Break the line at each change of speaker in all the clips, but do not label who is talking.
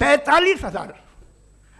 45,000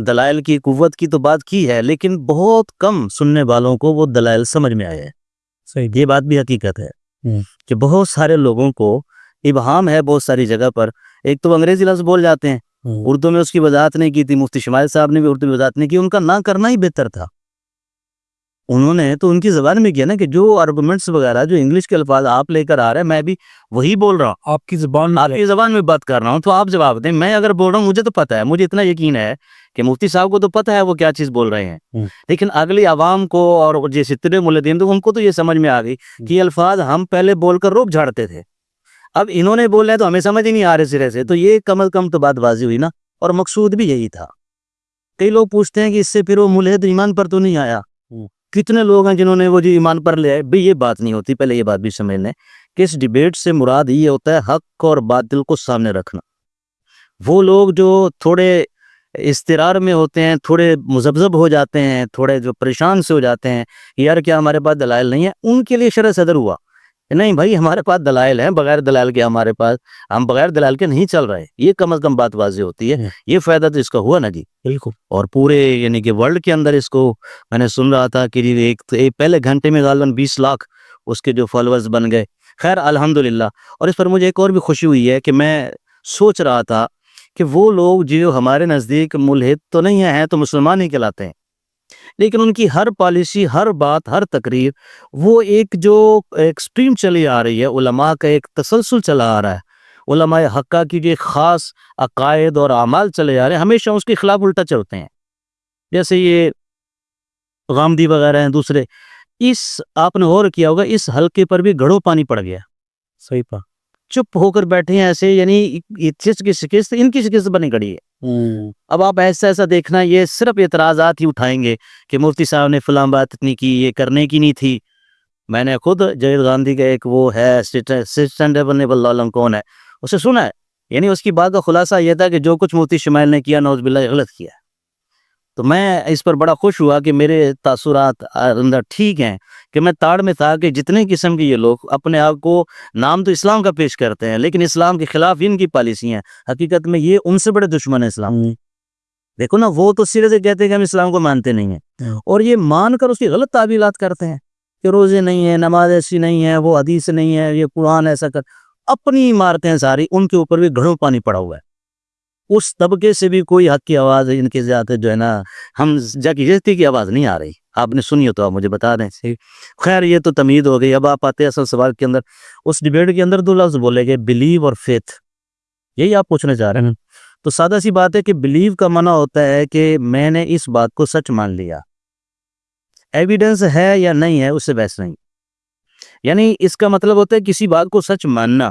دلائل کی قوت کی تو بات کی ہے، لیکن بہت کم سننے والوں کو وہ دلائل سمجھ میں آئے ہیں.
صحیح.
یہ بات بھی حقیقت ہے
ہوں.
کہ بہت سارے لوگوں کو ابہام ہے بہت ساری جگہ پر. ایک تو انگریزی لفظ بول جاتے ہیں، اردو میں اس کی وضاحت نہیں کی تھی، مفتی شمائل صاحب نے بھی اردو میں وضاحت نہیں کی. ان کا نہ کرنا ہی بہتر تھا. انہوں نے تو ان کی زبان میں کیا نا کہ جو آرگومنٹس وغیرہ جو انگلش کے الفاظ آپ لے کر آ رہے ہیں میں بھی وہی بول رہا ہوں.
آپ کی زبان
آپ کی زبان میں بات کر رہا ہوں تو آپ جواب دیں. میں اگر بول رہا ہوں مجھے تو پتہ ہے، مجھے اتنا یقین ہے کہ مفتی صاحب کو تو پتہ ہے وہ کیا چیز بول رہے ہیں، لیکن اگلی عوام کو اور جیسے اتنے مولدین تو ان کو تو یہ سمجھ میں آ گئی کہ یہ الفاظ ہم پہلے بول کر روک جھاڑتے تھے، اب انہوں نے بول رہے ہیں تو ہمیں سمجھ ہی نہیں آ رہے سرے سے. تو یہ کم از کم تو بات واضح ہوئی نا، اور مقصود بھی یہی تھا. کئی لوگ پوچھتے ہیں کہ اس سے پھر وہ ملحد ایمان پر تو نہیں آیا. کتنے لوگ ہیں جنہوں نے وہ جی ایمان پر لے آئے. بھئی یہ بات نہیں ہوتی. پہلے یہ بات بھی سمجھ لیں کہ اس ڈیبیٹ سے مراد یہ ہوتا ہے حق اور باطل کو سامنے رکھنا. وہ لوگ جو تھوڑے استرار میں ہوتے ہیں، تھوڑے مذبذب ہو جاتے ہیں، تھوڑے جو پریشان سے ہو جاتے ہیں یار کیا ہمارے پاس دلائل نہیں ہے، ان کے لیے شرح صدر ہوا نہیں بھائی ہمارے پاس دلائل ہیں، بغیر دلائل کے ہمارے پاس، ہم بغیر دلائل کے نہیں چل رہے. یہ کم از کم بات واضح ہوتی ہے. یہ فائدہ تو اس کا ہوا نا جی.
بالکل.
اور پورے یعنی کہ ورلڈ کے اندر اس کو میں نے سن رہا تھا کہ ایک پہلے گھنٹے میں غالباً 20 لاکھ اس کے جو فالوورز بن گئے. خیر الحمدللہ. اور اس پر مجھے ایک اور بھی خوشی ہوئی ہے کہ میں سوچ رہا تھا کہ وہ لوگ جو ہمارے نزدیک ملحد تو نہیں ہیں تو مسلمان ہی کہلاتے ہیں، لیکن ان کی ہر پالیسی، ہر بات، ہر تقریر وہ ایک جو ایکسٹریم چلی آ رہی ہے، علماء کا ایک تسلسل چلا آ رہا ہے، علماء حقہ کی جو ایک خاص عقائد اور اعمال چلے آ رہے ہیں، ہمیشہ اس کے خلاف الٹا چلتے ہیں. جیسے یہ غامدی وغیرہ ہیں دوسرے. اس آپ نے اور کیا ہوگا اس حلقے پر بھی گھڑوں پانی پڑ گیا.
صحیح پا.
چپ ہو کر بیٹھے ہیں ایسے، یعنی یہ چیز کی شکست ان کی شکست بنی کھڑی ہے. اب آپ ایسا دیکھنا یہ صرف اعتراضات ہی اٹھائیں گے کہ مفتی صاحب نے فلاں بات اتنی کی، یہ کرنے کی نہیں تھی. میں نے خود جاوید گاندھی کا ایک وہ ہے کون ہے اسے سنا ہے، یعنی اس کی بات کا خلاصہ یہ تھا کہ جو کچھ مفتی شمائل نے کیا نعوذ باللہ غلط کیا. تو میں اس پر بڑا خوش ہوا کہ میرے تاثرات اندر ٹھیک ہیں کہ میں تاڑ میں تھا کہ جتنے قسم کے یہ لوگ اپنے آپ کو نام تو اسلام کا پیش کرتے ہیں لیکن اسلام کے خلاف ان کی پالیسی ہیں، حقیقت میں یہ ان سے بڑے دشمن ہیں اسلام. دیکھو نا وہ تو سرے سے کہتے ہیں کہ ہم اسلام کو مانتے نہیں ہیں، اور یہ مان کر اس کی غلط تعبیرات کرتے ہیں کہ روزے نہیں ہیں، نماز ایسی نہیں ہے، وہ حدیث نہیں ہے، یہ قرآن ایسا کر اپنی عمارتیں ساری ان کے اوپر بھی گھڑوں پانی پڑا ہوا ہے. اس طبقے سے بھی کوئی حق کی آواز ان کے زیادہ جو ہے نا ہم جاتی کی آواز نہیں آ رہی. آپ نے سنی ہو تو آپ مجھے بتا دیں. خیر یہ تو تمہید ہو گئی. اب آپ آتے ہیں اصل سوال کے اندر. اس ڈیبیٹ کے اندر 2 لفظ بولے گئے، بلیو اور فیتھ. یہی آپ پوچھنا چاہ رہے ہیں. تو سادہ سی بات ہے کہ بلیو کا معنی ہوتا ہے کہ میں نے اس بات کو سچ مان لیا، ایویڈنس ہے یا نہیں ہے اس سے بحث نہیں. یعنی اس کا مطلب ہوتا ہے کسی بات کو سچ ماننا،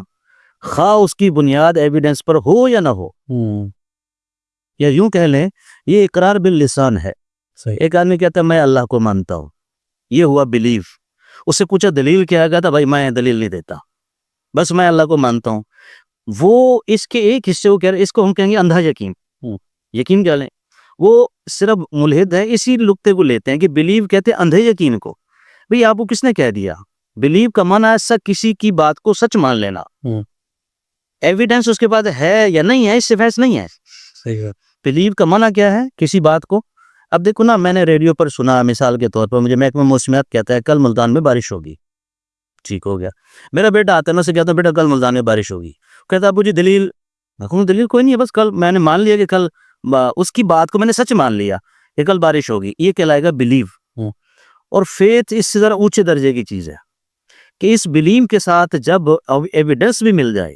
خواہ اس کی بنیاد ایویڈنس پر ہو یا نہ ہو. یا یوں کہہ لیں یہ اقرار باللسان ہے. ایک آدمی کہتا ہے میں اللہ کو مانتا ہوں، یہ ہوا بلیو. اس سے پوچھا دلیل کیا ہے، کہتا بھائی میں دلیل نہیں دیتا، بس میں اللہ کو مانتا ہوں. وہ اس کے ایک حصے کو کہہ رہے، اس کو ہم کہیں گے اندھا یقین. یقین کیا لیں، وہ صرف ملحد ہے اسی نقطے کو لیتے ہیں کہ بلیو کہتے ہیں اندھے یقین کو. بھئی آپ کو کس نے کہہ دیا؟ بلیو کا معنی ہے کسی کی بات کو سچ مان لینا. ایویڈنس اس کے بعد ہے یا نہیں ہے اس سے بحث نہیں ہے.
صحیح ہے.
بلیو کا معنی کیا ہے؟ کسی بات کو. اب دیکھو نا میں نے ریڈیو پر سنا، مثال کے طور پر مجھے محکمہ موسمیات کہتا ہے کل ملتان میں بارش ہوگی. ٹھیک ہو گیا. میرا بیٹا آتا ہے نا، سے کہتا ہے بیٹا کل ملتان میں بارش ہوگی. کہتا ابو جی دلیل. میں کہوں دلیل کوئی نہیں ہے، بس کل میں نے مان لیا کہ کل اس کی بات کو میں نے سچ مان لیا کہ کل بارش ہوگی. یہ کہلائے گا بلیو. اور فیتھ اس سے ذرا اونچے درجے کی چیز ہے کہ اس بلیو کے ساتھ جب ایویڈنس بھی مل جائے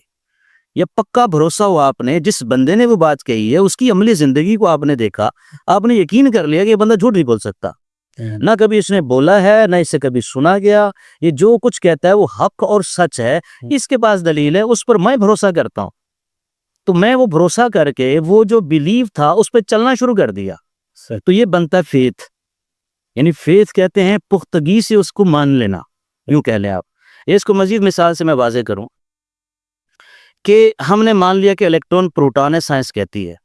یا پکا بھروسہ ہو، آپ نے جس بندے نے وہ بات کہی ہے اس کی عملی زندگی کو آپ نے دیکھا، آپ نے یقین کر لیا کہ یہ بندہ جھوٹ نہیں بول سکتا. نہ کبھی اس نے بولا ہے، نہ اس سے کبھی سنا گیا. یہ جو کچھ کہتا ہے وہ حق اور سچ ہے، اس کے پاس دلیل ہے، اس پر میں بھروسہ کرتا ہوں. تو میں وہ بھروسہ کر کے وہ جو بلیو تھا اس پہ چلنا شروع کر دیا. تو یہ بنتا ہے فیتھ. یعنی فیتھ کہتے ہیں پختگی سے اس کو مان لینا، یوں کہہ لیں آپ. اس کو مزید مثال سے میں واضح کروں کہ ہم نے مان لیا کہ الیکٹرون پروٹون ہے. سائنس کہتی ہے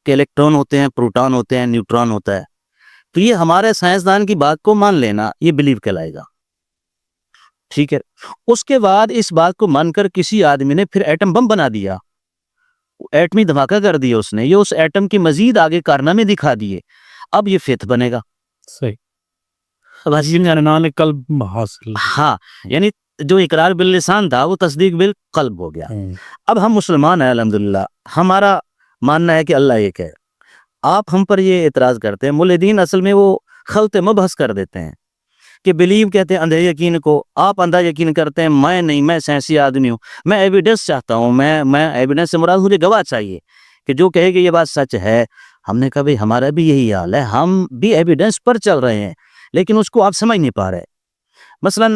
کہ الیکٹرون ہوتے ہیں، پروٹون ہوتے ہیں، نیوٹرون ہوتا ہے. تو یہ ہمارے سائنسدان کی بات کو مان لینا یہ بلیو کہلائے گا. ٹھیک ہے. اس کے بعد اس بات کو مان کر کسی آدمی نے پھر ایٹم بم بنا دیا. ایٹمی دھماکہ کر دیا اس نے، یہ اس ایٹم کی مزید آگے کارنامے دکھا دیے، اب یہ فیتھ بنے گا.
صحیح.
بس
جنان قلب حاصل.
ہاں، یعنی جو اقرار باللسان تھا وہ تصدیق بالقلب ہو گیا. اب ہم مسلمان ہیں الحمدللہ، ہمارا ماننا ہے کہ اللہ ایک ہے. آپ ہم پر یہ اعتراض کرتے ہیں، ملحدین اصل میں وہ خلط مبحث کر دیتے ہیں کہ بلیو کہتے ہیں اندھے یقین کو، آپ اندھا یقین کرتے ہیں، میں نہیں، میں سائنسی آدمی ہوں، میں ایویڈنس چاہتا ہوں، میں ایویڈنس سے مراد مجھے گواہ چاہیے کہ جو کہے کہ یہ بات سچ ہے. ہم نے کہا بھائی ہمارا بھی یہی حال ہے، ہم بھی ایویڈنس پر چل رہے ہیں لیکن اس کو آپ سمجھ نہیں پا رہے. مثلا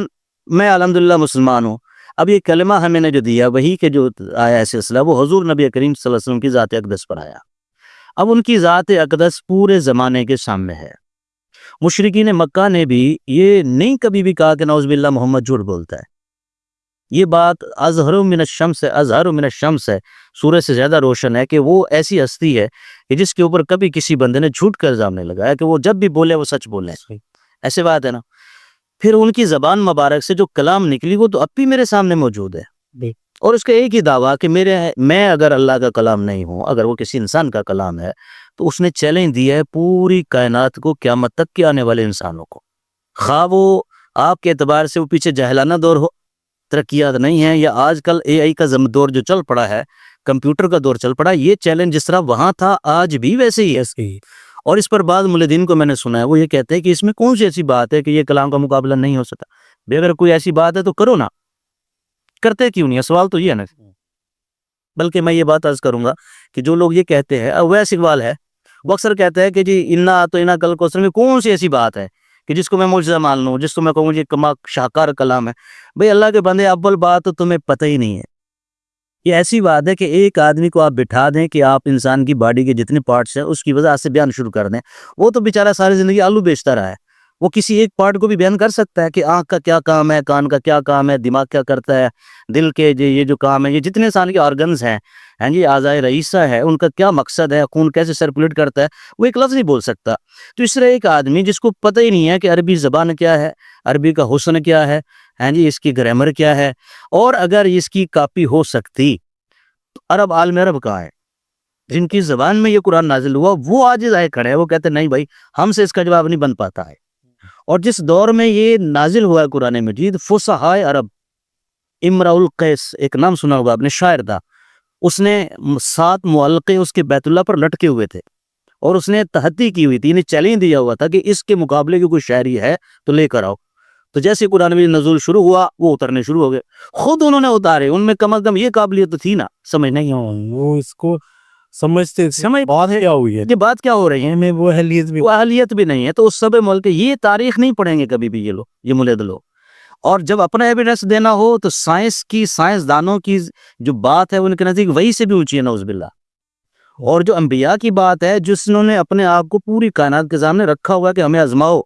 میں الحمدللہ مسلمان ہوں، اب یہ کلمہ ہمیں نے جو دیا وہی کہ جو آیا ہے سلسلہ وہ حضور نبی کریم صلی اللہ علیہ وسلم کی ذات اقدس پر آیا. اب ان کی ذات اقدس پورے زمانے کے سامنے ہے. مشرکین مکہ نے بھی یہ نہیں کبھی بھی کہا کہ نعوذ باللہ محمد جھوٹ بولتا ہے. یہ بات اظہر من الشمس ہے، سورج سے زیادہ روشن ہے کہ وہ ایسی ہستی ہے کہ جس کے اوپر کبھی کسی بندے نے جھوٹ کا الزام نہیں لگایا کہ وہ جب بھی بولے وہ سچ بولے. ایسے بات ہے نا. پھر ان کی زبان مبارک سے جو کلام نکلی وہ تو اب بھی میرے سامنے موجود ہے، اور اس کا ایک ہی دعویٰ کہ میں اگر اللہ کا کلام نہیں ہوں، اگر وہ کسی انسان کا کلام ہے تو اس نے چیلنج دیا ہے پوری کائنات کو، قیامت تک کے آنے والے انسانوں کو، خواہ وہ آپ کے اعتبار سے وہ پیچھے جاہلانہ دور ہو، ترقیات نہیں ہیں، یا آج کل اے آئی کا دور جو چل پڑا ہے، کمپیوٹر کا دور چل پڑا، یہ چیلنج جس طرح وہاں تھا آج بھی ویسے ہی ہے. اور اس پر بعض ملحدین کو میں نے سنا ہے وہ یہ کہتے ہیں کہ اس میں کون سی ایسی بات ہے کہ یہ کلام کا مقابلہ نہیں ہو سکتا. بھئی اگر کوئی ایسی بات ہے تو کرو نا، کرتے کیوں نہیں؟ سوال تو یہ ہے نا. بلکہ میں یہ بات عرض کروں گا کہ جو لوگ یہ کہتے ہیں اویس اقبال ہے، وہ اکثر کہتے ہیں کہ جی انا تو انا کل کوثر میں کون سی ایسی بات ہے کہ جس کو میں معجزہ مان لوں، جس کو میں کہوں یہ شاہکار کلام ہے. بھئی اللہ کے بندے، اول بات تو تمہیں پتہ ہی نہیں ہے. یہ ایسی بات ہے کہ ایک آدمی کو آپ بٹھا دیں کہ آپ انسان کی باڈی کے جتنے پارٹس ہیں اس کی وضاحت سے بیان شروع کر دیں، وہ تو بیچارہ ساری زندگی آلو بیچتا رہا ہے، وہ کسی ایک پارٹ کو بھی بیان کر سکتا ہے کہ آنکھ کا کیا کام ہے، کان کا کیا کام ہے، دماغ کیا کرتا ہے، دل کے یہ جو کام ہے، یہ جتنے انسان کے آرگنز ہیں یہ اعضائے رئیسہ ہے، ان کا کیا مقصد ہے، خون کیسے سرکولیٹ کرتا ہے، وہ ایک لفظ نہیں بول سکتا. تو اس طرح ایک آدمی جس کو پتہ ہی نہیں ہے کہ عربی زبان کیا ہے، عربی کا حسن کیا ہے، اس کی گرامر کیا ہے، اور اگر اس کی کاپی ہو سکتی تو عرب عالم عرب کہاں ہے جن کی زبان میں یہ قرآن نازل ہوا، وہ عاجز آئے کھڑے ہیں، وہ کہتے ہیں نہیں بھائی ہم سے اس کا جواب نہیں بن پاتا ہے. اور جس دور میں یہ نازل ہوا ہے قرآن مجید، فصحائے عرب، امرؤ القیس ایک نام سنا ہوگا آپ نے، شاعر تھا، اس نے 7 معلقے اس کے بیت اللہ پر لٹکے ہوئے تھے اور اس نے تحدی کی ہوئی تھی، انہیں چیلنج دیا ہوا تھا کہ اس کے مقابلے کی کوئی شاعری ہے تو لے کر آؤ. تو جیسے قرآن مجید نزول شروع ہوا وہ اترنے شروع ہو گئے، خود انہوں نے اتارے، ان میں کم از کم یہ قابلیت تو تھی نا سمجھ نہیں.
وہ اس کو سمجھتے بات کیا ہوئی ہے،
یہ بات کیا ہو رہی ہے،
میں وہ
اہلیت بھی نہیں ہے. تو اس سب ملک یہ تاریخ نہیں پڑھیں گے کبھی بھی یہ لوگ، یہ ملحد لوگ. اور جب اپنا ایویڈنس دینا ہو تو سائنسدانوں کی جو بات ہے ان کے نزدیک وہی سے بھی اونچی ہے نعوذ باللہ. اور جو انبیاء کی بات ہے جس نے اپنے آپ کو پوری کائنات کے سامنے رکھا ہوا کہ ہمیں آزماؤ،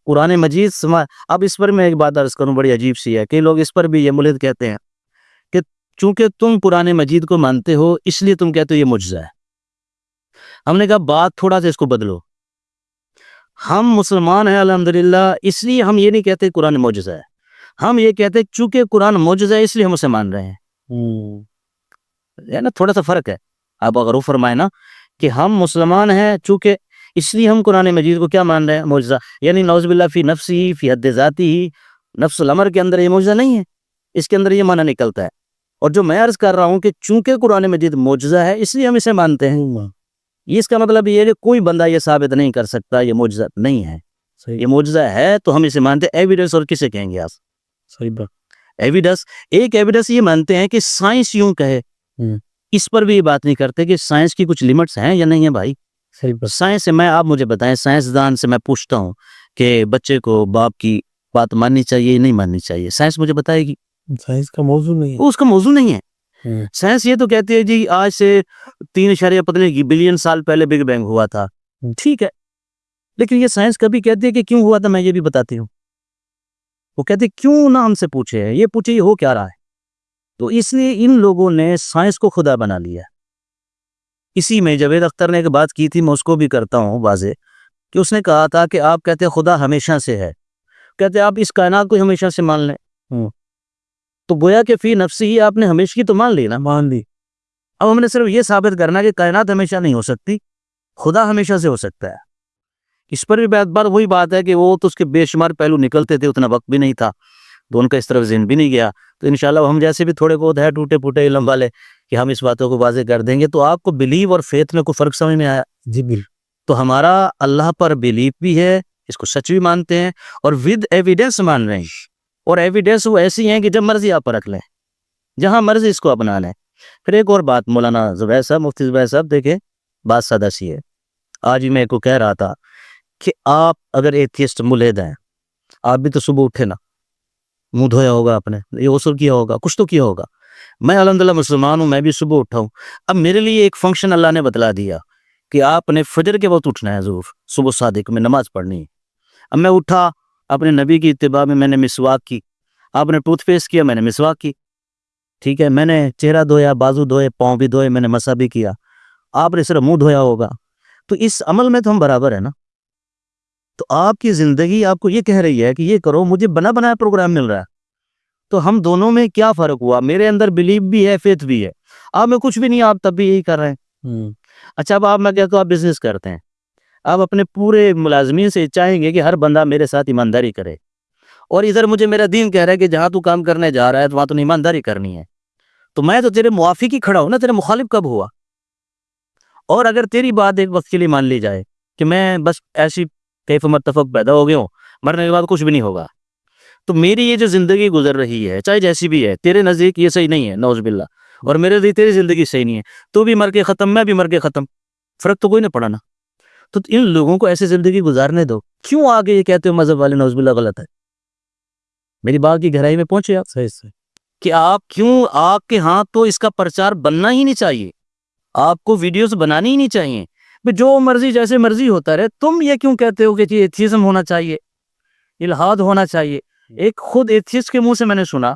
قرآن مجید اب اس پر میں ایک بات عرض کروں بڑی عجیب سی ہے کہ لوگ اس پر بھی یہ ملحد کہتے ہیں کہ چونکہ تم قرآن مجید کو مانتے ہو اس لیے تم کہتے ہو یہ معجزہ ہے. ہم نے کہا بات تھوڑا سا اس کو بدلو، ہم مسلمان ہیں الحمدللہ، اس لیے ہم یہ نہیں کہتے قرآن معجزہ ہے، ہم یہ کہتے چونکہ قرآن معجزہ ہے اس لیے ہم اسے مان رہے ہیں. نا تھوڑا سا فرق ہے. آپ اگر وہ فرمائے نا کہ ہم مسلمان ہیں چونکہ اس لیے ہم قرآن مجید کو کیا مان رہے ہیں، معجزہ، یعنی نعوذ باللہ فی نفسی فی حد ذاتی ہی، نفس الامر کے اندر یہ معجزہ نہیں ہے، اس کے اندر یہ معنی نکلتا ہے. اور جو میں عرض کر رہا ہوں کہ چونکہ قرآن مجید معجزہ ہے اس لیے ہم اسے مانتے ہیں، یہ اس کا مطلب یہ ہے کہ کوئی بندہ یہ ثابت نہیں کر سکتا یہ معجزہ نہیں ہے. یہ معجزہ ہے تو ہم اسے مانتے ہیں. ایویڈنس اور کسے کہیں گے آپ؟
صحیح بات.
ایویڈنس ایویڈنس یہ مانتے ہیں کہ سائنس یوں کہے، اس پر بھی یہ بات نہیں کرتے کہ سائنس کی کچھ لیمٹس ہیں یا نہیں ہیں. بھائی سائنس سے آپ مجھے بتائیں، سائنسدان سے میں پوچھتا ہوں کہ بچے کو باپ کی بات ماننی چاہیے یا نہیں ماننی چاہیے، سائنس مجھے بتائے گی.
سائنس کا موضوع نہیں ہے،
وہ اس کا موضوع نہیں ہے. سائنس یہ تو کہتی ہے جی آج سے 3 بلین سال پہلے بگ بینگ ہوا تھا، ٹھیک ہے، لیکن یہ سائنس کبھی کہتی ہے کہ کیوں ہوا تھا، میں یہ بھی بتاتی ہوں. وہ کہتے کیوں نہ ہم سے پوچھے، یہ پوچھے یہ ہو کیا رہا ہے. تو اس لیے ان لوگوں نے سائنس کو خدا بنا لیا. اسی میں جاوید اختر نے ایک بات کی تھی، میں اس کو بھی کرتا ہوں واضح، کہ اس نے کہا تھا کہ آپ کہتے ہیں خدا ہمیشہ سے ہے، کہتے آپ اس کائنات کو ہمیشہ سے مان لیں، تو گویا کہ فی نفسی ہی آپ نے ہمیشہ کی تو مان لی نا،
مان لی.
اب ہم نے صرف یہ ثابت کرنا ہے کہ کائنات ہمیشہ نہیں ہو سکتی، خدا ہمیشہ سے ہو سکتا ہے. اس پر بھی بات وہی بات ہے کہ وہ تو اس کے بے شمار پہلو نکلتے تھے، اتنا وقت بھی نہیں تھا تو ان کا اس طرف ذہن بھی نہیں گیا. تو انشاءاللہ ہم جیسے بھی تھوڑے بہت ہے ٹوٹے پھوٹے علم والے کہ ہم اس باتوں کو واضح کر دیں گے. تو آپ کو بلیو اور فیتھ میں کوئی فرق سمجھ میں آیا؟
جی بالکل.
تو ہمارا اللہ پر بلیف بھی ہے، اس کو سچ بھی مانتے ہیں اور ود ایویڈنس مان رہے ہیں. اور ایویڈنس وہ ایسی ہیں کہ جب مرضی آپ پر رکھ لیں، جہاں مرضی اس کو اپنا لیں. پھر ایک اور بات مولانا زبیر صاحب، مفتی زبیر صاحب، دیکھیں بات سادہ سی ہے. آج ہی میں کو کہہ رہا تھا کہ آپ اگر ایتھیسٹ ملحد ہیں، آپ بھی تو صبح اٹھے نا، منہ دھویا ہوگا آپ نے، یہ غسل کیا ہوگا، کچھ تو کیا ہوگا. میں الحمدللہ مسلمان ہوں، میں بھی صبح اٹھا ہوں. اب میرے لیے ایک فنکشن اللہ نے بتلا دیا کہ آپ نے فجر کے وقت اٹھنا ہے، ضرور صبح صادق میں نماز پڑھنی ہے. اب میں اٹھا، اپنے نبی کی اتباع میں نے مسواک کی. آپ نے ٹوتھ پیسٹ کیا، میں نے مسواک کی. ٹھیک ہے، میں نے چہرہ دھویا، بازو دھوئے، پاؤں بھی دھوئے، میں نے مسا بھی کیا. آپ نے صرف منہ دھویا ہوگا. تو اس عمل میں تو ہم برابر ہیں نا. تو آپ کی زندگی آپ کو یہ کہہ رہی ہے کہ یہ کرو، مجھے بنا بنایا پروگرام مل رہا ہے. تو ہم دونوں میں کیا فرق ہوا؟ میرے اندر بلیف بھی ہے، فیتھ بھی ہے. آپ میں کچھ بھی نہیں، آپ تب بھی یہی کر رہے ہیں. اچھا اب آپ میں کہتا ہوں آپ بزنس کرتے ہیں، آپ اپنے پورے ملازمین سے چاہیں گے کہ ہر بندہ میرے ساتھ ایمانداری کرے، اور ادھر مجھے میرا دین کہہ رہا ہے کہ جہاں تو کام کرنے جا رہا ہے تو وہاں تو ایمانداری کرنی ہے. تو میں تو تیرے موافق ہی کھڑا ہوں نا، تیرے مخالف کب ہوا؟ اور اگر تیری بات ایک وقت کے لیے مان لی جائے کہ میں بس ایسی کیف متفق پیدا ہو گیا ہوں، مرنے کے بعد کچھ بھی نہیں ہوگا، تو میری یہ جو زندگی گزر رہی ہے چاہے جیسی بھی ہے، تیرے نزدیک یہ صحیح نہیں ہے نعوذ باللہ، اور میرے نزدیک تیری زندگی صحیح نہیں ہے، تو بھی مر کے ختم، میں بھی مر کے ختم، فرق تو کوئی نہ پڑا نا. تو ان لوگوں کو ایسی زندگی گزارنے دو. کیوں آگے یہ کہتے ہو مذہب والے نعوذ باللہ غلط ہے؟ میری بات کی گہرائی میں پہنچے آپ؟
صحیح صحیح.
کہ آپ کیوں، آپ کے ہاں تو اس کا پرچار بننا ہی نہیں چاہیے، آپ کو ویڈیوز بنانی ہی نہیں چاہیے. جو مرضی جیسے مرضی ہوتا رہے. تم یہ کیوں کہتے ہو کہ یہ ایتھیزم ہونا چاہیے، الہاد ہونا چاہیے؟ ایک خود ایتھیسٹ کے منہ سے میں نے سنا،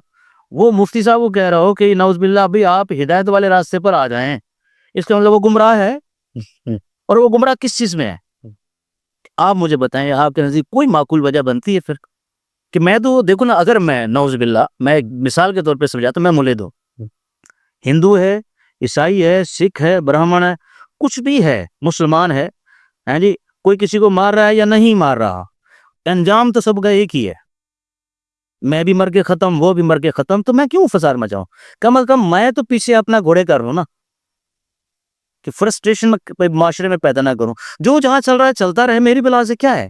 وہ مفتی صاحب کو کہہ رہا ہو کہ نعوذ باللہ ابھی آپ ہدایت والے راستے پر آ جائیں، اس کا مطلب وہ گمراہ ہے. اور وہ گمراہ کس چیز میں ہے؟ آپ مجھے بتائیں، آپ کے نزدیک کوئی معقول وجہ بنتی ہے پھر کہ میں تو دیکھو نا، اگر میں نعوذ باللہ، میں ایک مثال کے طور پہ سمجھاتا ہوں، میں ملحد ہوں، ہندو ہے، عیسائی ہے، سکھ ہے، برہمن ہے، کچھ بھی ہے، مسلمان ہے، ہاں جی، کوئی کسی کو مار رہا ہے یا نہیں مار رہا، انجام تو سب کا ایک ہی ہے. میں بھی مر کے ختم، وہ بھی مر کے ختم، تو میں کیوں فساد مچاؤں؟ کم از کم میں تو پیچھے اپنا گھوڑے کر رہا ہوں نا، کہ فرسٹریشن میں معاشرے میں پیدا نہ کروں. جو جہاں چل رہا ہے چلتا رہے، میری بلا سے کیا ہے؟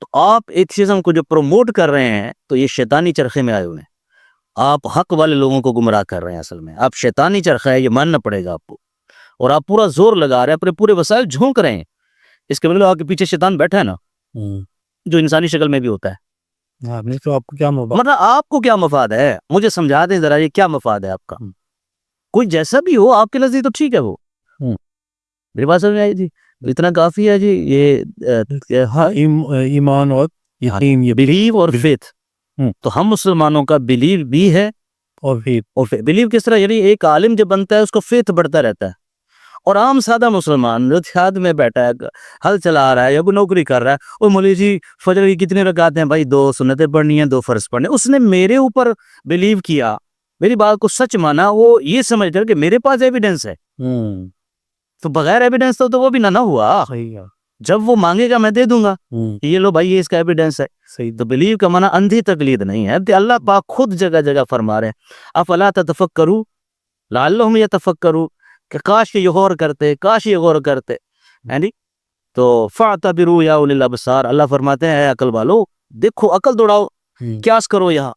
تو آپ ایتھیزم کو جو پروموٹ کر رہے ہیں تو یہ شیطانی چرخے میں آئے ہوئے ہیں. آپ حق والے لوگوں کو گمراہ کر رہے ہیں. اصل میں آپ شیطانی چرخہ ہے، یہ ماننا پڑے گا آپ کو. اور آپ پورا زور لگا رہے ہیں، اپنے پورے وسائل جھونک رہے ہیں. اس کے مطلب آپ کے پیچھے شیطان بیٹھا ہے نا، جو انسانی شکل میں بھی ہوتا ہے.
نہیں تو آپ کو کیا مفاد؟
مطلب آپ کو کیا مفاد ہے؟ مجھے سمجھا دیں ذرا، یہ کیا مفاد ہے آپ کا؟ کوئی جیسا بھی ہو آپ کے نزدیک تو ٹھیک ہے. وہ میری بات سمجھ میں آئی جی؟ اتنا کافی ہے جی. یہ
ایمان اور یقین، یہ
بلیو اور فیتھ. تو ہم مسلمانوں کا بلیو بھی ہے
اور فیتھ.
بلیو کس طرح؟ یعنی ایک عالم جب بنتا ہے اس کو فیتھ بڑھتا رہتا ہے. اور عام سادہ مسلمان جو دیہات میں بیٹھا ہے، ہل چلا رہا ہے یا کوئی نوکری کر رہا ہے، وہ مولوی جی فجر کی کتنے رکعت ہیں؟ بھائی 2 سنتیں پڑھنی ہیں، 2 فرض پڑھنے. اس نے میرے اوپر بلیو کیا، میری بات کو سچ مانا، وہ یہ سمجھ کر کہ میرے پاس ایویڈنس ہے. تو بغیر ایویڈنس تو وہ بھی نہ ہوا. جب وہ مانگے گا میں دے دوں گا، یہ لو بھائی یہ اس کا ایویڈنس ہے. تو بلیو کا معنی اندھی تقلید نہیں ہے. اللہ پاک خود جگہ جگہ فرما رہے ہیں، افلا تتفکروا لعلہم یتفکرون، کہ کاش یہ غور کرتے، کاش یہ غور کرتے. تو فاعتبروا یا اولی الابصار، اللہ فرماتے ہیں اے عقل والو دیکھو، عقل دوڑاؤ، قیاس کرو. یہاں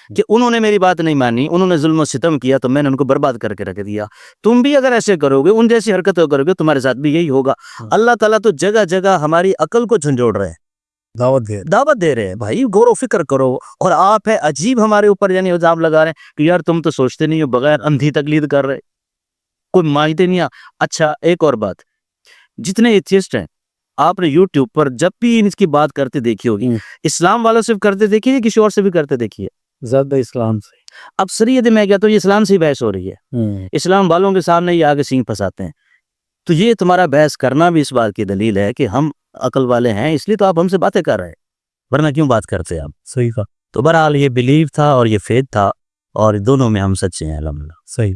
کہ انہوں نے میری بات نہیں مانی، انہوں نے ظلم و ستم کیا تو میں نے ان کو برباد کر کے رکھ دیا. تم بھی اگر ایسے کرو گے، ان جیسی حرکتیں کرو گے، تمہارے ساتھ بھی یہی ہوگا. اللہ تعالیٰ تو جگہ جگہ ہماری عقل کو جھنجھوڑ رہے ہیں، دعوت دے رہے ہیں، بھائی غور و فکر کرو. اور آپ ہے عجیب ہمارے اوپر یعنی الزام لگا رہے ہیں کہ یار تم تو سوچتے نہیں ہو، بغیر اندھی تقلید کر رہے، کوئی مانتے نہیں. اچھا ایک اور بات، جتنے ایتھیسٹ ہیں آپ نے یوٹیوب پر جب بھی ان کی بات کرتے دیکھی ہوگی، اسلام والوں سے کرتے دیکھیے، کسی اور سے بھی کرتے دیکھیے،
زیادہ اسلام سے.
اب شریعت میں کیا تو یہ اسلام سے ہی بحث ہو رہی ہے، اسلام والوں کے سامنے یہ آگے سینگ پھنساتے ہیں. تو یہ تمہارا بحث کرنا بھی اس بات کی دلیل ہے کہ ہم عقل والے ہیں، اس لیے تو آپ ہم سے باتیں کر رہے ہیں، ورنہ کیوں بات کرتے آپ؟
صحیح کہا.
تو بہرحال یہ بلیو تھا اور یہ فیتھ تھا، اور دونوں میں ہم سچے ہیں الحمدللہ.
صحیح.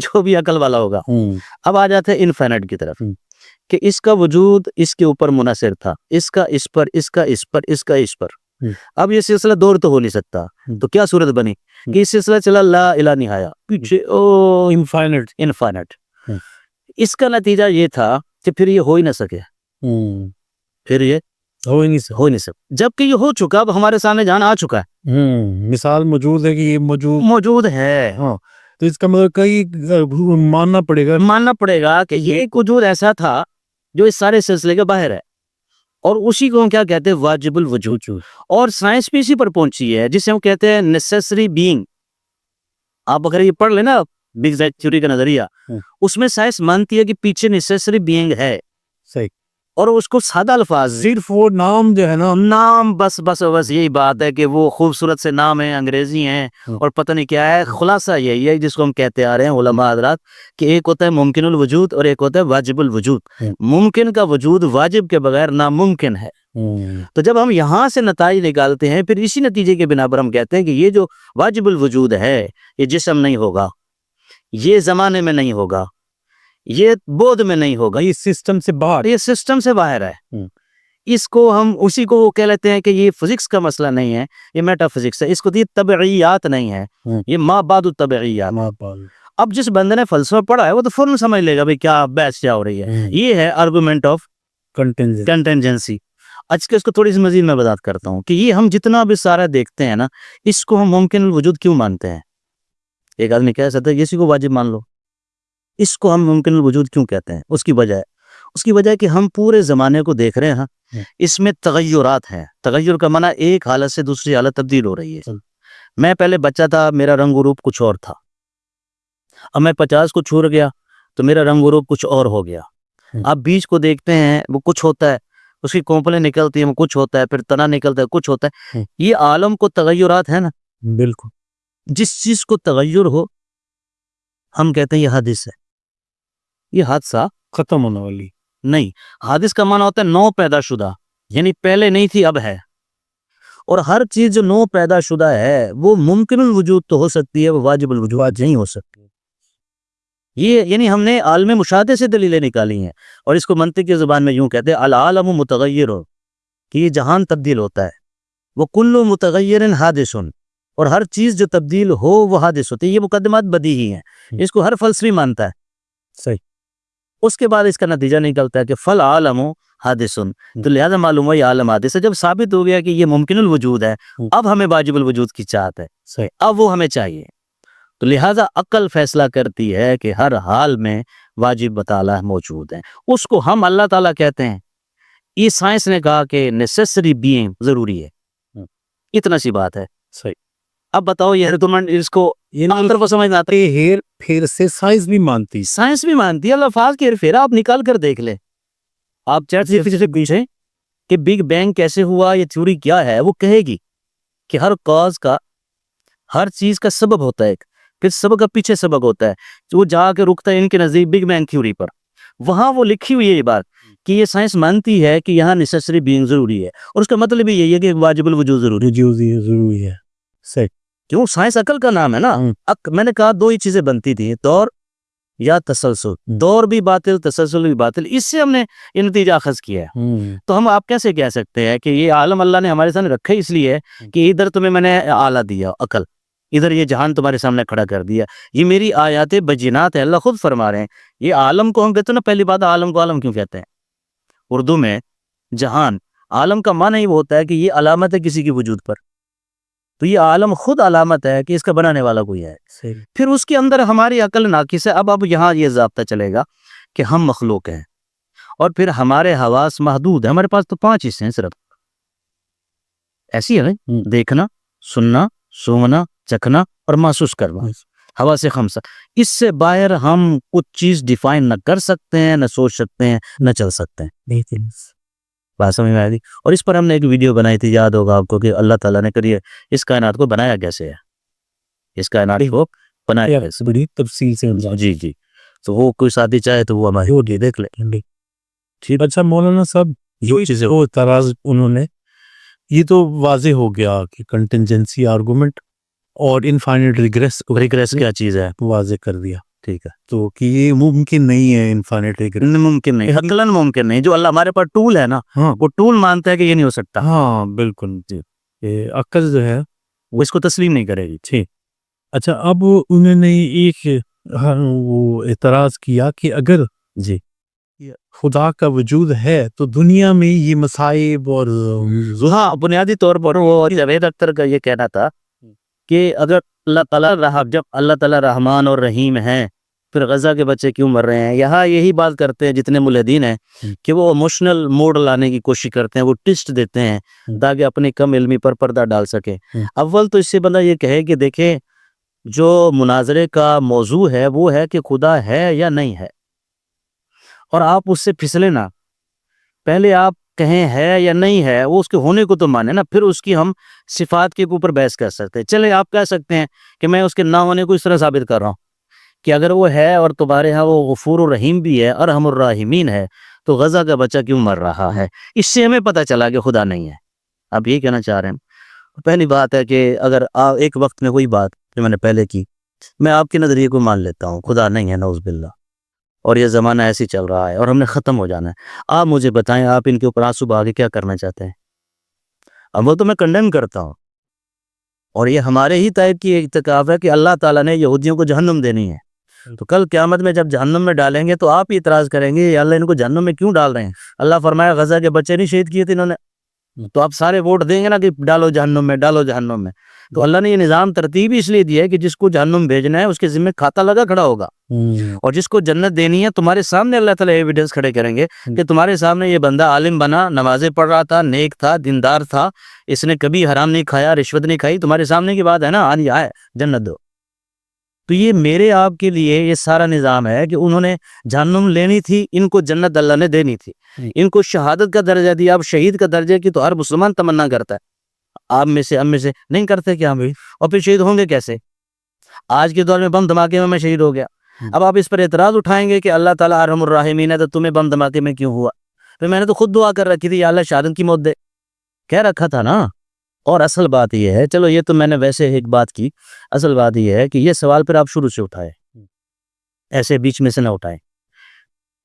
جو بھی عقل والا ہوگا. اب آ جاتے ہیں انفینٹ کی طرف کہ اس کا وجود اس کے اوپر منحصر تھا, اس کا اس پر, اس کا اس پر, اس کا اس پر. اب یہ سلسلہ دور تو ہو نہیں سکتا, تو کیا صورت بنی کہ یہ سلسلہ چلا لا الہ نہایا پیچھے انفائنٹ. اس کا نتیجہ یہ تھا کہ پھر یہ ہو ہی نہ سکے, پھر یہ ہو ہی نہیں سکے. جبکہ یہ ہو چکا, اب ہمارے سامنے جان آ چکا ہے,
مثال موجود ہے کہ یہ
موجود ہے.
ہاں, تو اس کا مطلب کئی ماننا پڑے گا
کہ یہ ایک وجود ایسا تھا جو اس سارے سلسلے کے باہر ہے, اور اسی کو ہم کیا کہتے ہیں, واجب الوجود. اور سائنس بھی اسی پر پہنچی ہے جسے ہم کہتے ہیں نیسیسری بینگ. آپ اگر یہ پڑھ لیں نا بگ بینگ تھیوری کا نظریہ, اس میں سائنس مانتی ہے کہ پیچھے نیسیسری بینگ ہے.
صحیح.
اور اس کو سادہ الفاظ,
صرف وہ نام جو ہے نا,
نام بس یہی بات ہے کہ وہ خوبصورت سے نام ہیں, انگریزی ہیں, اور پتہ نہیں کیا ہے. خلاصہ یہی ہے جس کو ہم کہتے آ رہے ہیں علماء حضرات, کہ ایک ہوتا ہے ممکن الوجود اور ایک ہوتا ہے واجب الوجود. ممکن کا وجود واجب کے بغیر ناممکن ہے. تو جب ہم یہاں سے نتائج نکالتے ہیں, پھر اسی نتیجے کے بنا پر ہم کہتے ہیں کہ یہ جو واجب الوجود ہے, یہ جسم نہیں ہوگا, یہ زمانے میں نہیں ہوگا, یہ بود میں نہیں ہوگا,
یہ سسٹم سے باہر,
یہ سسٹم سے باہر ہے. اس کو ہم اسی کو کہہ لیتے ہیں کہ یہ فزکس کا مسئلہ نہیں ہے, یہ میٹا فزکس ہے. اس کو یہ طبعیات نہیں ہے, یہ ما بعد الطبعیات. اب جس بندے نے فلسفہ پڑھا ہے وہ تو فوراً سمجھ لے گا بھئی کیا بحث کیا ہو رہی ہے. یہ ہے آرگومنٹ آف کنٹینجنسی. آج کے اس کو تھوڑی سی مزید میں وضاحت کرتا ہوں کہ یہ ہم جتنا بھی سارا دیکھتے ہیں نا, اس کو ہم ممکن الوجود کیوں مانتے ہیں. ایک آدمی کہہ سکتا ہے اسی کو واجب مان لو, اس کو ہم ممکن الوجود کیوں کہتے ہیں. اس کی وجہ ہے کہ ہم پورے زمانے کو دیکھ رہے ہیں, اس میں تغیرات ہیں. تغیر کا معنی ایک حالت سے دوسری حالت تبدیل ہو رہی ہے. میں پہلے بچہ تھا, میرا رنگ و روپ کچھ اور تھا. اب میں 50 کو چھوڑ گیا تو میرا رنگ و روپ کچھ اور ہو گیا. اب بیج کو دیکھتے ہیں, وہ کچھ ہوتا ہے, اس کی کونپلیں نکلتی ہیں, وہ کچھ ہوتا ہے, پھر تنا نکلتا ہے, کچھ ہوتا ہے. یہ عالم کو تغیرات ہے نا.
بالکل.
جس چیز کو تغیر ہو ہم کہتے ہیں یہ حادث ہے, یہ حادثہ
ختم ہونے والی
نہیں. حادث کا معنی ہوتا ہے نو پیدا شدہ, یعنی پہلے نہیں تھی اب ہے. اور ہر چیز جو نو پیدا شدہ ہے وہ ممکن الوجود تو ہو سکتی ہے, وہ واجب الوجود نہیں ہو سکتی. یہ یعنی ہم نے عالم مشاہدے سے دلیلیں نکالی ہیں, اور اس کو منطق کی زبان میں یوں کہتے ہیں العالم متغیر, کہ یہ جہان تبدیل ہوتا ہے. وہ کل متغیر حادث, اور ہر چیز جو تبدیل ہو وہ حادث ہوتی ہے. یہ مقدمات بدیہی ہیں, اس کو ہر فلسفی مانتا ہے.
صحیح.
اس کے بعد اس کا نتیجہ نکلتا ہے کہ فل عالم حادث, تو لہذا معلوم ہوا یہ عالم حادث ہے. جب ثابت ہو گیا کہ یہ ممکن الوجود ہے, اب ہمیں واجب الوجود کی چاہت ہے.
صحیح.
اب وہ ہمیں چاہیے. تو لہذا عقل فیصلہ کرتی ہے کہ ہر حال میں واجب تعالیٰ موجود ہیں. اس کو ہم اللہ تعالیٰ کہتے ہیں. یہ سائنس نے کہا کہ نیسیسری بینگ ضروری ہے. اتنا سی بات ہے.
صحیح.
اب بتاؤ یہ ریکمنڈ اس کو اندر کو سمجھ آتا ہے.
ہیر پھر سے سائنس بھی مانتی,
سائنس بھی مانتی ہے. الفاظ کی ہیرا آپ نکال کر دیکھ لیں. آپ چیٹ جی پی ٹی سے پوچھیں کہ بگ بینگ کیسے ہوا, یہ تھیوری کیا ہے, وہ کہے گی کہ ہر کاز کا, ہر چیز کا سبب ہوتا ہے, پھر سبب کا پیچھے سبب ہوتا ہے. وہ جا کے رکتا ہے ان کے نزدیک بگ بینگ تھیوری پر. وہاں وہ لکھی ہوئی ہے یہ بات کہ یہ سائنس مانتی ہے کہ یہاں نیسیسری بینگ ضروری ہے, اور اس کا مطلب بھی یہی ہے کہ واجب الوجود ضروری ہے.
صحیح.
کیوں سائنس عقل کا نام ہے نا. میں نے کہا دو ہی چیزیں بنتی تھیں, دور یا تسلسل. دور بھی باطل, تسلسل بھی باطل. اس سے ہم نے یہ نتیجہ اخذ کیا ہے. تو ہم آپ کیسے کہہ سکتے ہیں کہ یہ عالم اللہ نے ہمارے سامنے رکھا اس لیے کہ ادھر تمہیں میں نے آلہ دیا عقل, ادھر یہ جہان تمہارے سامنے کھڑا کر دیا. یہ میری آیات بجینات ہے, اللہ خود فرما رہے ہیں. یہ عالم کو ہم کہتے ہیں نا, پہلی بات عالم کو عالم کیوں کہتے ہیں. اردو میں جہان, عالم کا معنی ہی وہ ہوتا ہے کہ یہ علامت ہے کسی کے وجود پر. تو یہ عالم خود علامت ہے کہ اس کا بنانے والا کوئی ہے. پھر اس کے اندر ہماری عقل ناقص ہے. اب یہاں یہ ضابطہ چلے گا کہ ہم مخلوق ہیں, اور پھر ہمارے حواس محدود ہیں. ہمارے پاس تو 5 حصے ہیں صرف. ایسی ہے دیکھنا, سننا, سونگنا, چکھنا اور محسوس کرنا. حواس خمسہ. اس سے باہر ہم کچھ چیز ڈیفائن نہ کر سکتے ہیں, نہ سوچ سکتے ہیں, نہ چل سکتے ہیں. بات سمجھ میں آئی. اور اس پر ہم نے ایک ویڈیو بنائی تھی, یاد ہوگا آپ کو, کہ اللہ تعالیٰ نے کریے اس کائنات کو بنایا کیسے ہے, اس کائنات کو بنایا کیسے,
بڑی تفصیل سے.
جی. تو وہ کوئی ساتھی چاہے تو وہ ہماری ہوگی, دیکھ لیں.
ٹھیک. اچھا مولانا صاحب, جو چیزیں وہ تراز انہوں نے, یہ تو واضح ہو گیا کہ کنٹینجنسی آرگومنٹ اور انفائنٹ ریگریس
کیا چیز ہے,
واضح کر دیا.
ٹھیک ہے،
تو کہ یہ ممکن نہیں ہے انفینٹ
ممکن نہیں، عقلاً ممکن نہیں. جو اللہ ہمارے پاس ٹول ہے نا،
ہاں
وہ ٹول مانتا ہے کہ یہ نہیں ہو سکتا،
ہاں بالکل جی. یہ عقل جو ہے
وہ اس کو تسلیم نہیں کرے گی.
ٹھیک. اچھا اب انہوں نے ایک وہ اعتراض کیا کہ اگر
جی
خدا کا وجود ہے تو دنیا میں یہ مصائب اور
ہاں، بنیادی طور پر وہ جاوید اختر کا یہ کہنا تھا کہ اگر اللہ تعالیٰ جب اللہ تعالیٰ رحمان اور رحیم ہیں، پھر غزہ کے بچے کیوں مر رہے ہیں؟ یہاں یہی بات کرتے ہیں جتنے ملحدین ہیں کہ وہ ایموشنل موڈ لانے کی کوشش کرتے ہیں، وہ ٹوسٹ دیتے ہیں تاکہ اپنی کم علمی پر پردہ ڈال سکے. اول تو اس سے بندہ یہ کہے کہ دیکھیں، جو مناظرے کا موضوع ہے وہ ہے کہ خدا ہے یا نہیں ہے، اور آپ اس سے پھسلے نہ. پہلے آپ کہیں ہے یا نہیں ہے، وہ اس کے ہونے کو تو مانے نا، پھر اس کی ہم صفات کے اوپر بحث کر سکتے ہیں. چلے آپ کہہ سکتے ہیں کہ میں اس کے نہ ہونے کو اس طرح ثابت کر رہا ہوں کہ اگر وہ ہے اور تمہارے ہاں وہ غفور الرحیم بھی ہے، ارحم الراحمین ہے، تو غزہ کا بچہ کیوں مر رہا ہے؟ اس سے ہمیں پتہ چلا کہ خدا نہیں ہے. آپ یہ کہنا چاہ رہے ہیں. پہلی بات ہے کہ اگر ایک وقت میں کوئی بات جو میں نے پہلے کی، میں آپ کے نظریے کو مان لیتا ہوں خدا نہیں ہے، نعوذ باللہ، اور یہ زمانہ ایسے چل رہا ہے اور ہم نے ختم ہو جانا ہے. آپ مجھے بتائیں، آپ ان کے اوپر آنسو بہا کے کیا کرنا چاہتے ہیں؟ اب وہ تو میں کنڈیم کرتا ہوں، اور یہ ہمارے ہی ٹائپ کی اعتکاف ہے کہ اللہ تعالیٰ نے یہودیوں کو جہنم دینی ہے. تو کل قیامت میں جب جہنم میں ڈالیں گے تو آپ اعتراض کریں گے یا اللہ ان کو جہنم میں کیوں ڈال رہے ہیں؟ اللہ فرمایا غزہ کے بچے نہیں شہید کیے تھے انہوں نے، تو آپ سارے ووٹ دیں گے نا کہ ڈالو جہنم میں، ڈالو جہنم میں. تو اللہ نے یہ نظام ترتیب اس لیے دیا ہے کہ جس کو جہنم بھیجنا ہے اس کے ذمہ کھاتا لگا کھڑا ہوگا، اور جس کو جنت دینی ہے تمہارے سامنے اللہ تعالیٰ ایویڈنس کھڑے کریں گے کہ تمہارے سامنے یہ بندہ عالم بنا، نمازیں پڑھ رہا تھا، نیک تھا، دیندار تھا، اس نے کبھی حرام نہیں کھایا، رشوت نہیں کھائی، تمہارے سامنے کی بات ہے نا، آج آئے جنت دو. تو یہ میرے آپ کے لیے یہ سارا نظام ہے کہ انہوں نے جہنم لینی تھی، ان کو جنت اللہ نے دینی تھی. ان کو شہادت کا درجہ دیا. اب شہید کا درجہ کی تو ہر مسلمان تمنا کرتا ہے، آپ میں سے ہم میں سے نہیں کرتے کیا ہم بھی؟ اور پھر شہید ہوں گے کیسے؟ آج کے دور میں بم دھماکے میں شہید ہو گیا. اب آپ اس پر اعتراض اٹھائیں گے کہ اللہ تعالیٰ ارحم الراحمین ہے تو تمہیں بم دھماکے میں کیوں ہوا؟ پھر میں نے تو خود دعا کر رکھی تھی، یا اللہ شہادت کی موت دے، کہہ رکھا تھا نا. اور اصل بات یہ ہے، چلو یہ تو میں نے ویسے ایک بات کی، اصل بات یہ ہے کہ یہ سوال پھر آپ شروع سے اٹھائیں، ایسے بیچ میں سے نہ اٹھائیں،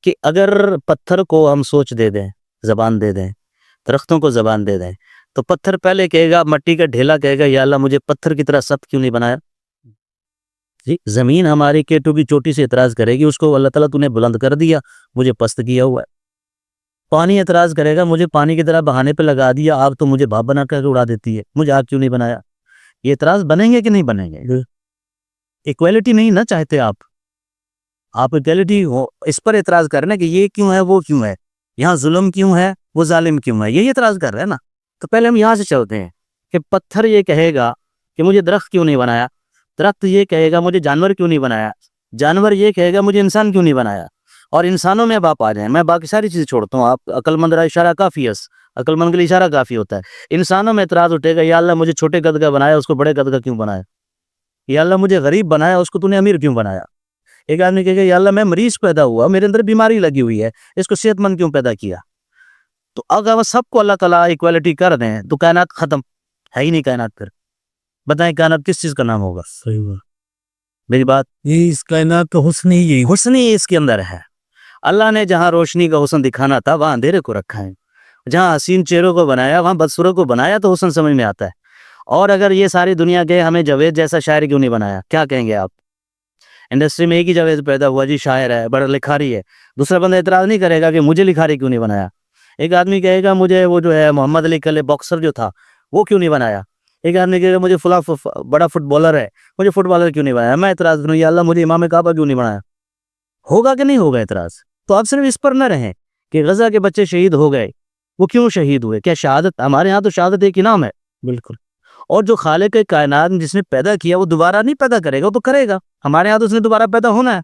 کہ اگر پتھر کو ہم سوچ دے دیں، زبان دے دیں، درختوں کو زبان دے دیں، تو پتھر پہلے کہے گا، مٹی کا ڈھیلا کہے گا یا اللہ مجھے پتھر کی طرح سخت کیوں نہیں بنایا؟ جی زمین ہماری کیٹو کی چوٹی سے اعتراض کرے گی، اس کو اللہ تعالیٰ تو نے بلند کر دیا، مجھے پست کیا ہوا ہے. پانی اعتراض کرے گا، مجھے پانی کی طرح بہانے پہ لگا دیا، آگ تو مجھے بھاپ بنا کر اڑا دیتی ہے، مجھے آگ کیوں نہیں بنایا؟ یہ اعتراض بنیں گے کہ نہیں بنیں گے؟ ایکویلٹی نہیں نہ چاہتے آپ ایکویلٹی ہو، اس پر اعتراض کر رہے ہیں کہ یہ کیوں ہے، وہ کیوں ہے، یہاں ظلم کیوں ہے، وہ ظالم کیوں ہے، یہی اعتراض کر رہے ہیں نا. تو پہلے ہم یہاں سے چلتے ہیں کہ پتھر یہ کہے گا کہ مجھے درخت کیوں نہیں بنایا، درخت یہ کہے گا مجھے جانور کیوں نہیں بنایا، جانور یہ کہے گا مجھے انسان کیوں نہیں بنایا. اور انسانوں میں اب آپ آ جائیں، میں باقی ساری چیزیں چھوڑتا ہوں، آپ عقل مند رہا اشارہ کافی ہے، عقل مند کے لیے اشارہ کافی ہوتا ہے. انسانوں میں اعتراض اٹھے گا، یا اللہ مجھے چھوٹے قد کا بنایا، اس کو بڑے قد کا کیوں بنایا؟ یا اللہ مجھے غریب بنایا، اس کو تو نے امیر کیوں بنایا؟ ایک آدمی کہے گا یا اللہ میں مریض پیدا ہوا، میرے اندر بیماری لگی ہوئی ہے، اس کو صحت مند کیوں پیدا کیا؟ تو اگر سب کو اللہ تعالیٰ ایکویلٹی کر دیں تو کائنات ختم ہے ہی نہیں. کائنات پھر بتائیں کائنات کس چیز کا نام ہوگا؟
صحیح بات.
میری بات،
یہ اس کائنات کا حسن ہی یہی
حسن ہی اس کے اندر ہے. اللہ نے جہاں روشنی کا حسن دکھانا تھا وہاں اندھیرے کو رکھا ہے، جہاں حسین چہروں کو بنایا وہاں بدسوروں کو بنایا، تو حسن سمجھ میں آتا ہے. اور اگر یہ ساری دنیا کے ہمیں جاوید جیسا شاعر کیوں نہیں بنایا؟ کیا کہیں گے آپ؟ انڈسٹری میں ایک ہی جاوید پیدا ہوا جی، شاعر ہے، بڑا لکھاری ہے. دوسرا بندہ اعتراض نہیں کرے گا کہ مجھے لکھاری کیوں نہیں بنایا. ایک آدمی کہے گا مجھے وہ جو ہے محمد علی کلے باکسر جو تھا وہ کیوں نہیں بنایا. ایک آدمی کہے گا مجھے فلاں بڑا فٹ بالر ہے، مجھے فٹ بالر کیوں نہیں بنایا. میں اعتراض کروں یا اللہ مجھے امام کعبہ کیوں نہیں بنایا؟ ہوگا کہ نہیں ہوگا اعتراض؟ تو آپ صرف اس پر نہ رہیں کہ غزہ کے بچے شہید ہو گئے، وہ کیوں شہید ہوئے؟ کیا شہادت ہمارے ہاں تو شہادت ایک انعام ہے.
بالکل.
اور جو خالق کائنات جس نے پیدا کیا وہ دوبارہ نہیں پیدا کرے گا، وہ تو کرے گا. ہمارے ہاں تو اس نے دوبارہ پیدا ہونا ہے.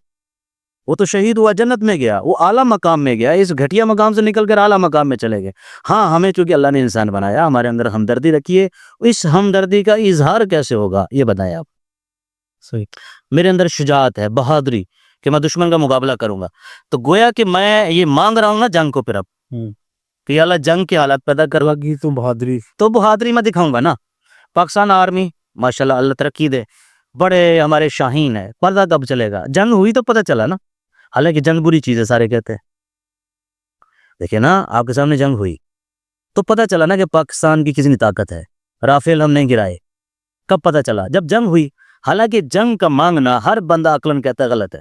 وہ تو شہید ہوا، جنت میں گیا، وہ اعلیٰ مقام میں گیا، اس گھٹیا مقام سے نکل کر اعلیٰ مقام میں چلے گئے. ہاں ہمیں چونکہ اللہ نے انسان بنایا، ہمارے اندر ہمدردی رکھی ہے، اس ہمدردی کا اظہار کیسے ہوگا یہ بتائیں آپ.
صحیح.
میرے اندر شجاعت ہے، بہادری، کہ میں دشمن کا مقابلہ کروں گا. تو گویا کہ میں یہ مانگ رہا ہوں نا جنگ کو، پھر اب کہ اللہ جنگ کے حالات پیدا کروا
کی تو بہادری
تو بہادری میں دکھاؤں گا نا. پاکستان آرمی ماشاءاللہ اللہ ترقی دے، بڑے ہمارے شاہین ہیں. پردہ کب چلے گا؟ جنگ ہوئی تو پتہ چلا نا. حالانکہ جنگ بری چیز ہے سارے کہتے ہیں. دیکھیں نا آپ کے سامنے جنگ ہوئی تو پتہ چلا نا کہ پاکستان کی کتنی طاقت ہے. رافیل ہم نہیں گرائے. کب پتہ چلا؟ جب جنگ ہوئی. حالانکہ جنگ کا مانگنا ہر بندہ عقلاً کہتا ہے غلط ہے,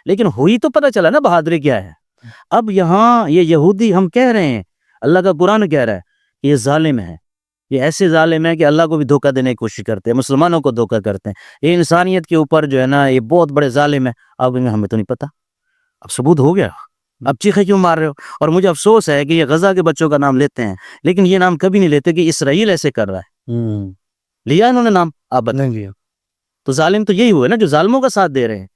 لیکن ہوئی تو پتہ چلا نا بہادری کیا ہے. اب یہاں یہ یہودی ہم کہہ رہے ہیں, اللہ کا قرآن کہہ رہا ہے کہ یہ ظالم ہے, یہ ایسے ظالم ہے کہ اللہ کو بھی دھوکہ دینے کی کوشش کرتے ہیں, مسلمانوں کو دھوکہ کرتے ہیں. یہ انسانیت کے اوپر جو ہے نا یہ بہت بڑے ظالم ہے. اب ہمیں تو نہیں پتہ, اب ثبوت ہو گیا, اب چیخے کیوں مار رہے ہو؟ اور مجھے افسوس ہے کہ یہ غزہ کے بچوں کا نام لیتے ہیں, لیکن یہ نام کبھی نہیں لیتے کہ اسرائیل ایسے کر رہا ہے. لیا انہوں نے نام؟ آپ بتائیں. تو ظالم تو یہی ہوئے نا جو ظالموں کا ساتھ دے رہے ہیں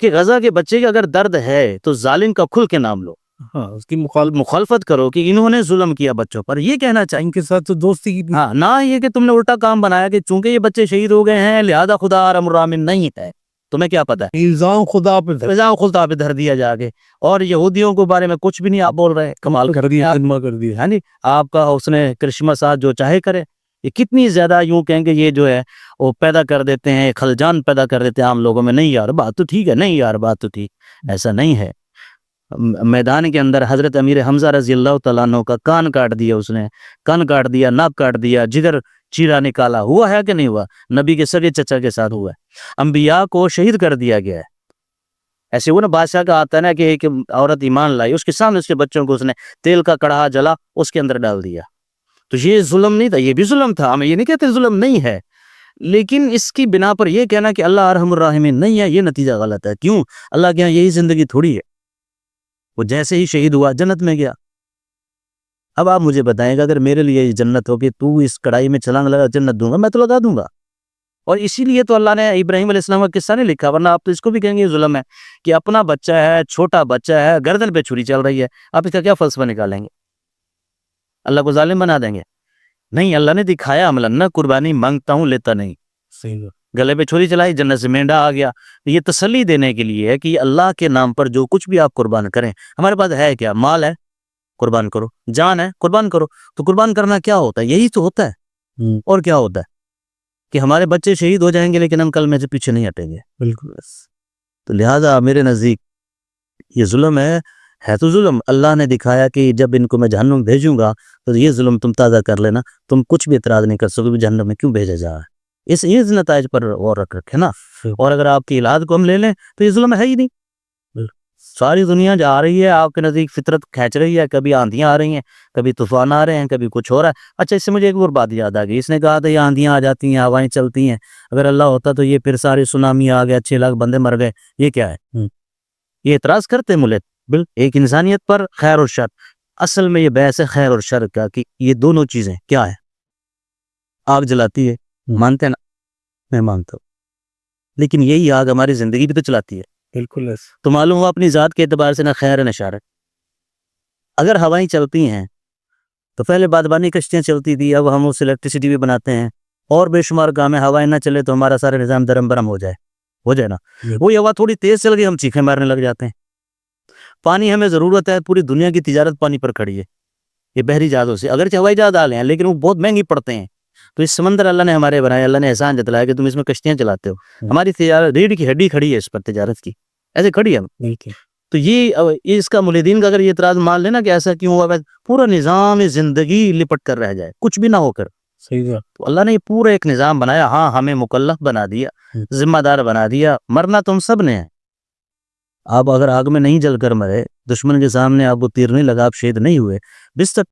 کہ غزہ کے بچے کے اگر درد ہے تو ظالم کا کھل کے نام لو,
ہاں اس کی
مخالفت کرو کہ انہوں نے ظلم کیا بچوں پر. یہ کہنا چاہیے
ان کے ساتھ تو دوستی کی
ہاں, نہ یہ کہ تم نے الٹا کام بنایا کہ چونکہ یہ بچے شہید ہو گئے ہیں لہذا خدا ارحم الراحمین نہیں ہے. تمہیں کیا پتہ ہے؟
الزام خدا پہ
الزام خدا پہ دھر دیا جا کے, اور یہودیوں کے بارے میں کچھ بھی نہیں آپ بول رہے. کمال
کر دیا, خدمہ کر دیا.
ہے نا, آپ کا اس نے کرشمہ ساتھ جو چاہے کرے. یہ کتنی زیادہ یوں کہیں کہ یہ جو ہے وہ پیدا کر دیتے ہیں, خلجان پیدا کر دیتے ہیں عام لوگوں میں. نہیں یار بات تو ٹھیک ہے, نہیں یار بات تو ٹھیک, ایسا نہیں ہے. میدان کے اندر حضرت امیر حمزہ رضی اللہ تعالیٰ عنہ کا کان کاٹ دیا, اس نے کان کاٹ دیا, ناک کاٹ دیا, جگر چیرا نکالا. ہوا ہے کہ نہیں ہوا؟ نبی کے سگے چچا کے ساتھ ہوا ہے. انبیاء کو شہید کر دیا گیا ہے. ایسے وہ نا بادشاہ کا آتا ہے نا کہ ایک عورت ایمان لائی, اس کے سامنے اس کے بچوں کو اس نے تیل کا کڑھا جلا اس کے اندر ڈال دیا. تو یہ ظلم نہیں تھا؟ یہ بھی ظلم تھا. ہمیں یہ نہیں کہتے ظلم نہیں ہے, لیکن اس کی بنا پر یہ کہنا کہ اللہ ارحم الراحمین نہیں ہے, یہ نتیجہ غلط ہے. کیوں؟ اللہ کے یہاں یہی زندگی تھوڑی ہے. وہ جیسے ہی شہید ہوا جنت میں گیا. اب آپ مجھے بتائیں گا اگر میرے لیے یہ جنت ہو کہ تو اس کڑھائی میں چھلانگ لگا جنت دوں گا, میں تو لگا دوں گا. اور اسی لیے تو اللہ نے ابراہیم علیہ السلام کا قصہ نہیں لکھا, ورنہ آپ تو اس کو بھی کہیں گے یہ ظلم ہے کہ اپنا بچہ ہے, چھوٹا بچہ ہے, گردن پہ چھری چل رہی ہے, آپ اس کا کیا فلسفہ نکالیں گے؟ اللہ کو ظالم بنا دیں گے؟ نہیں, اللہ نے دکھایا عملاً نہ, قربانی مانگتا ہوں لیتا نہیں.
صحیح,
گلے پہ چھری چلائی, جنت سے مینڈا آ گیا. یہ تسلی دینے کے لیے ہے کہ اللہ کے نام پر جو کچھ بھی آپ قربان کریں, ہمارے پاس ہے کیا؟ مال ہے, قربان کرو. جان ہے, قربان کرو. تو قربان کرنا کیا ہوتا ہے؟ یہی تو ہوتا ہے. اور کیا ہوتا ہے کہ ہمارے بچے شہید ہو جائیں گے لیکن ہم کل میں سے پیچھے نہیں ہٹیں گے.
بالکل.
تو لہٰذا میرے نزدیک یہ ظلم ہے تو ظلم. اللہ نے دکھایا کہ جب ان کو میں جہنم بھیجوں گا تو یہ ظلم تم تازہ کر لینا, تم کچھ بھی اعتراض نہیں کر سکو بھی جہنم میں کیوں بھیجا جا رہا ہے. اس نتائج پر غور رکھے نا. اور اگر آپ کی اولاد کو ہم لے لیں تو یہ ظلم ہے ہی نہیں. ساری دنیا جا رہی ہے آپ کے نزدیک, فطرت کھینچ رہی ہے, کبھی آندیاں آ رہی ہیں, کبھی طوفان آ رہے ہیں, کبھی کچھ ہو رہا ہے. اچھا, اس سے مجھے ایک اور بات یاد آ گئی. اس نے کہا تھا یہ آندیاں آ جاتی ہیں, ہوائیں چلتی ہیں, اگر اللہ ہوتا تو یہ پھر ساری سونامی آ گیا, 6 لاکھ بندے مر گئے. یہ کیا ہے؟ یہ اعتراض کرتے ملت ایک انسانیت پر خیر اور شر. اصل میں یہ بحث ہے خیر اور شر کا کہ یہ دونوں چیزیں کیا ہے. آگ جلاتی ہے, مانتے ہیں نا؟ میں مانتا ہوں, لیکن یہی آگ ہماری زندگی بھی تو چلاتی ہے.
بالکل.
تو معلوم ہوا اپنی ذات کے اعتبار سے نہ خیر ہے نہ شر ہے. اگر ہوائیں چلتی ہیں تو پہلے بادبانی کشتیاں چلتی تھی, اب ہم اس الیکٹریسٹی بھی بناتے ہیں, اور بے شمار کام ہے. ہوائیں نہ چلے تو ہمارا سارا نظام درم برم ہو جائے نا. وہی ہوا تھوڑی تیز چل گئی ہم چیخیں مارنے لگ جاتے ہیں. پانی ہمیں ضرورت ہے, پوری دنیا کی تجارت پانی پر کھڑی ہے. یہ بحری جہازوں سے, اگرچہ ہوائی جہاز ڈالے ہیں لیکن وہ بہت مہنگی پڑتے ہیں. تو اس سمندر اللہ نے ہمارے بنائے, اللہ نے احسان جتلایا کہ تم اس میں کشتیاں چلاتے ہو. ہماری تجارت ریڑھ کی ہڈی کھڑی ہے اس پر, تجارت کی ایسے کھڑی ہے. تو یہ اس کا ملحدین کا اگر یہ اعتراض مان لینا کہ ایسا کیوں ہوا, پورا نظام زندگی لپٹ کر رہ جائے کچھ بھی نہ ہو کر.
صحیح.
تو اللہ نے یہ پورا ایک نظام بنایا. ہاں, ہمیں مکلف بنا دیا, ذمہ دار بنا دیا. مرنا تم سب نے ہے. آپ اگر آگ میں نہیں جل کر مرے, دشمن کے سامنے آپ کو تیر نہیں لگا, آپ شہید نہیں ہوئے, بستر